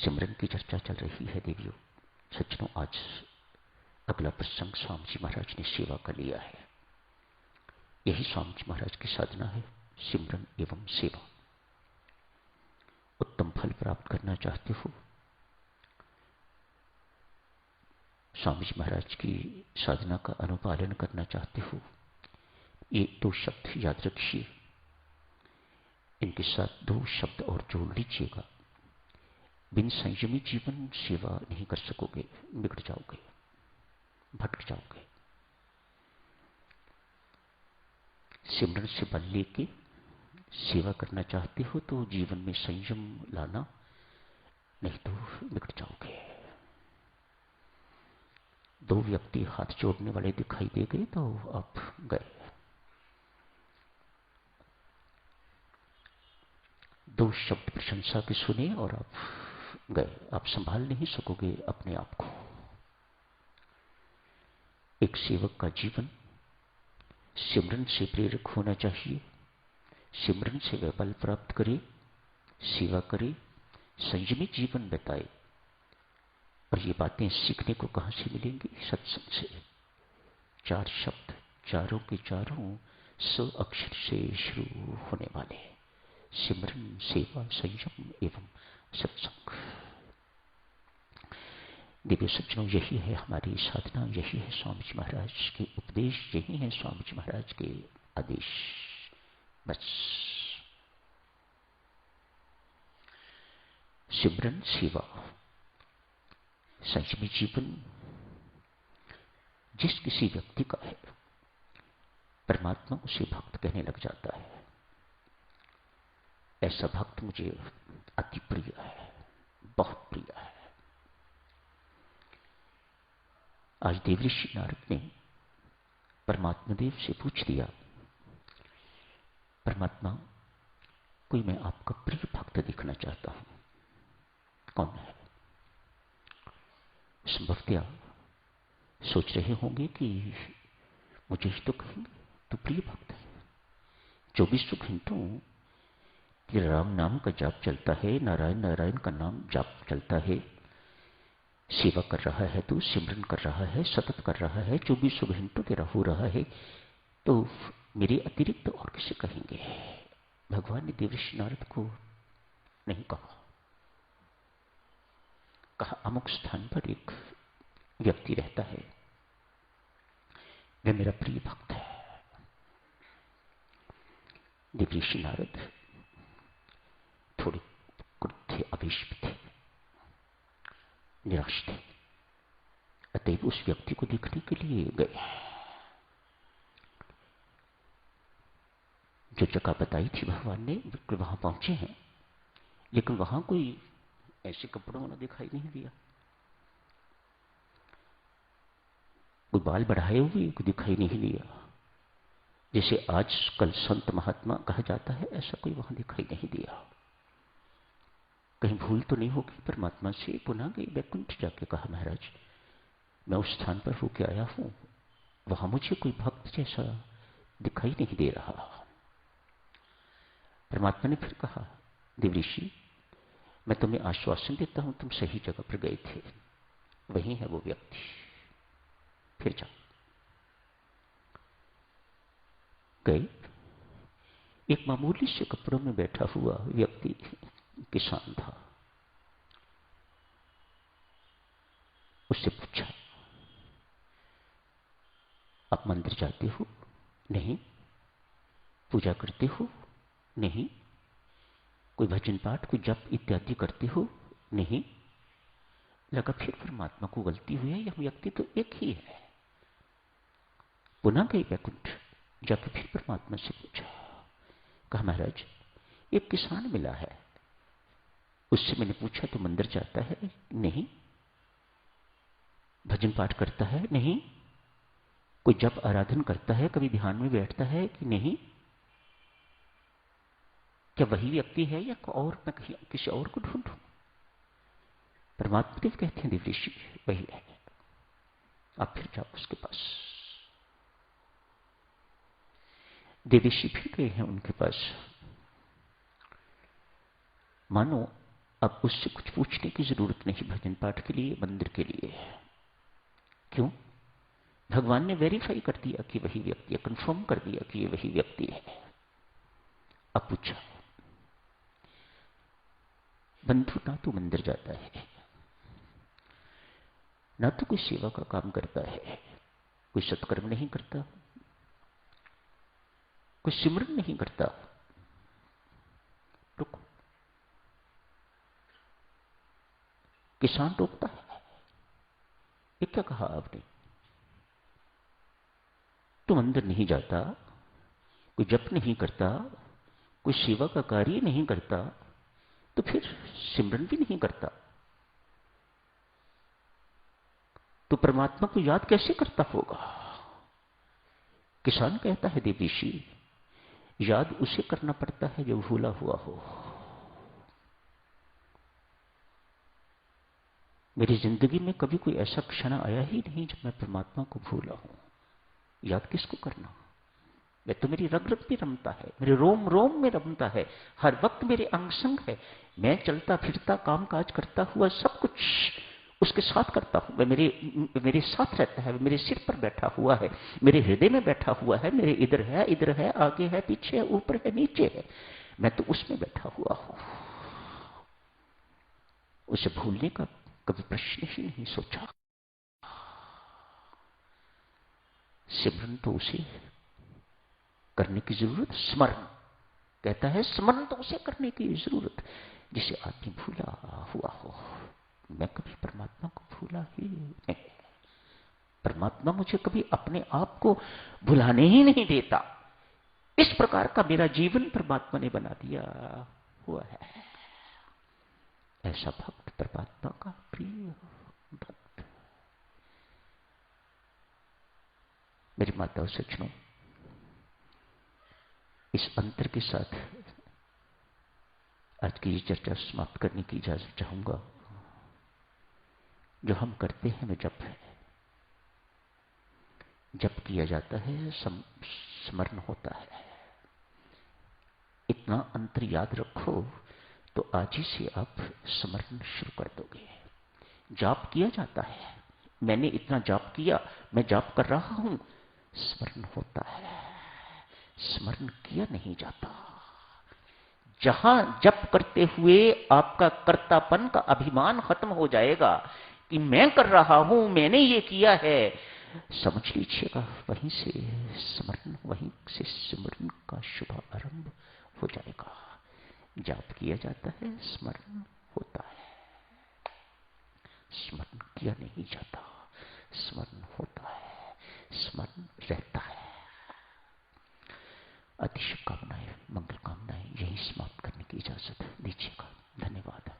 सिमरन की चर्चा चल रही है देवियों, सज्जनों। आज अगला प्रसंग स्वामी जी महाराज ने सेवा का लिया है। यही स्वामी जी महाराज की साधना है, सिमरन एवं सेवा। उत्तम फल प्राप्त करना चाहते हो, स्वामी जी महाराज की साधना का अनुपालन करना चाहते हो, ये दो शब्द याद रखिए। इनके साथ दो शब्द और जोड़ लीजिएगा। बिन संयमी जीवन सेवा नहीं कर सकोगे, बिगड़ जाओगे, भटक जाओगे। सिमरन से बल लेके सेवा करना चाहते हो तो जीवन में संयम लाना, नहीं तो बिगड़ जाओगे। दो व्यक्ति हाथ जोड़ने वाले दिखाई दे गए तो आप गए। दो शब्द प्रशंसा के सुने और आप गए। आप संभाल नहीं सकोगे अपने आप को। एक सेवक का जीवन सिमरन से प्रेरक होना चाहिए। सिमरन से वह बल प्राप्त करे, सेवा करे, संयमी जीवन बिताए। और ये बातें सीखने को कहां से मिलेंगी? सत्संग से। चार शब्द, चारों के चारों स अक्षर से शुरू होने वाले: सिमरन, सेवा, संयम एवं सत्संग। दिव्य सज्जनों, यही है हमारी साधना, यही है स्वामी जी महाराज के उपदेश, यही है स्वामी जी महाराज के आदेश। बस सिमरन, सेवा, संयमी जीवन जिस किसी व्यक्ति का है, परमात्मा उसे भक्त कहने लग जाता है। ऐसा भक्त मुझे अति प्रिय है, बहुत प्रिय है। आज देवऋषि नारद ने परमात्मा देव से पूछ दिया, परमात्मा, कोई मैं आपका प्रिय भक्त दिखना चाहता हूं, कौन है? संभवतः सोच रहे होंगे कि मुझे ही तो कहेंगे तो प्रिय भक्त है। 24 घंटों कि राम नाम का जाप चलता है, नारायण नारायण का नाम जाप चलता है, सेवा कर रहा है तो, सिमरन कर रहा है, सतत कर रहा है, 24 घंटों तेरा हो रहा है, तो मेरे अतिरिक्त और किसे कहेंगे? भगवान ने देवऋषि नारद को नहीं कहा। कहा अमुक स्थान पर एक व्यक्ति रहता है, वह मेरा प्रिय भक्त है। देवऋषि नारद थोड़े क्रुद्ध थे, आवेश में थे, निराश थे। अतएव उस व्यक्ति को देखने के लिए गए। जो जगह बताई थी भगवान ने, बिल्कुल वहां पहुंचे हैं, लेकिन वहां कोई ऐसे कपड़ों वाला दिखाई नहीं दिया, कोई बाल बढ़ाए हुए कोई दिखाई नहीं दिया। जैसे आज कल संत महात्मा कहा जाता है, ऐसा कोई वहां दिखाई नहीं दिया। कहीं भूल तो नहीं होगी परमात्मा से? पुनः गई वैकुंठ, जाके कहा महाराज मैं उस स्थान पर होके आया हूं, वहां मुझे कोई भक्त जैसा दिखाई नहीं दे रहा। परमात्मा ने फिर कहा, देवऋषि मैं तुम्हें आश्वासन देता हूं, तुम सही जगह पर गए थे, वही है वो व्यक्ति, फिर जाओ। गए। एक मामूली से कपड़ों में बैठा हुआ व्यक्ति किसान था। उससे पूछा, आप मंदिर जाते हो? नहीं। पूजा करते हो? नहीं। कोई भजन पाठ, कोई जप इत्यादि करते हो? नहीं। लगा फिर परमात्मा को गलती हुई है, यह व्यक्ति तो एक ही है। पुनः गए वैकुंठ, जाके फिर परमात्मा से पूछा। कहा महाराज एक किसान मिला है, उससे मैंने पूछा तो मंदिर जाता है? नहीं। भजन पाठ करता है? नहीं। कोई जप आराधन करता है, कभी ध्यान में बैठता है कि नहीं? क्या वही व्यक्ति है या और मैं किसी और को ढूंढूं? परमात्मा देव कहते हैं, देवऋषि वही है, आप फिर जाओ उसके पास। देवऋषि फिर गए हैं उनके पास। मानो अब उससे कुछ पूछने की जरूरत नहीं भजन पाठ के लिए, मंदिर के लिए। क्यों? भगवान ने वेरीफाई कर दिया कि वही व्यक्ति है, कंफर्म कर दिया कि ये वही व्यक्ति है। अब पूछा, बंधु ना तो मंदिर जाता है, ना तो कोई सेवा का काम करता है, कोई सत्कर्म नहीं करता, कोई सिमरन नहीं करता। रुको, किसान रोकता है, ये क्या कहा आपने? तो मंदिर नहीं जाता, कोई जप नहीं करता, कोई सेवा का कार्य नहीं करता, तो फिर सिमरन भी नहीं करता, तो परमात्मा को याद कैसे करता होगा? किसान कहता है, देव ऋषि, याद उसे करना पड़ता है जो भूला हुआ हो। मेरी जिंदगी में कभी कोई ऐसा क्षण आया ही नहीं जब मैं परमात्मा को भूला हूं। याद किसको करना? मैं तो, मेरी रग रग में रमता है, मेरे रोम रोम में रमता है, हर वक्त मेरे अंग संग है। मैं चलता फिरता काम काज करता हुआ सब कुछ उसके साथ करता हूं। मैं मेरे साथ रहता है, मेरे सिर पर बैठा हुआ है, मेरे हृदय में बैठा हुआ है, मेरे इधर है, आगे है, पीछे है, ऊपर है, नीचे है। मैं तो उसमें बैठा हुआ हूं। उसे भूलने का कभी प्रश्न ही नहीं सोचा। सिमरन तो उसे करने की जरूरत, स्मरण कहता है, स्मरण तो उसे करने की जरूरत जिसे आदमी भूला हुआ हो। मैं कभी परमात्मा को भूला ही नहीं। परमात्मा मुझे कभी अपने आप को भुलाने ही नहीं देता। इस प्रकार का मेरा जीवन परमात्मा ने बना दिया हुआ है। ऐसा भक्त परमात्मा का प्रिय भक्त। मेरी माताओं सज्जनों, इस अंतर के साथ आज की ये चर्चा समाप्त करने की इजाजत चाहूंगा। जो हम करते हैं वो जप है, जप किया जाता है, स्मरण होता है। इतना अंतर याद रखो तो आज ही से आप स्मरण शुरू कर दोगे। जाप किया जाता है, मैंने इतना जाप किया, मैं जाप कर रहा हूं, स्मरण होता है। स्मरण किया नहीं जाता। जहां जप करते हुए आपका कर्तापन का अभिमान खत्म हो जाएगा कि मैं कर रहा हूं, मैंने ये किया है, समझ लीजिएगा वहीं से स्मरण, वहीं से सिमरन का शुभ आरंभ हो जाएगा। जाप किया जाता है, स्मरण होता है। स्मरण किया नहीं जाता, स्मरण होता है, स्मरण रहता है। अति शुभकामनाएं, मंगल कामनाएं यही समाप्त करने की इजाजत दीजिएगा। धन्यवाद।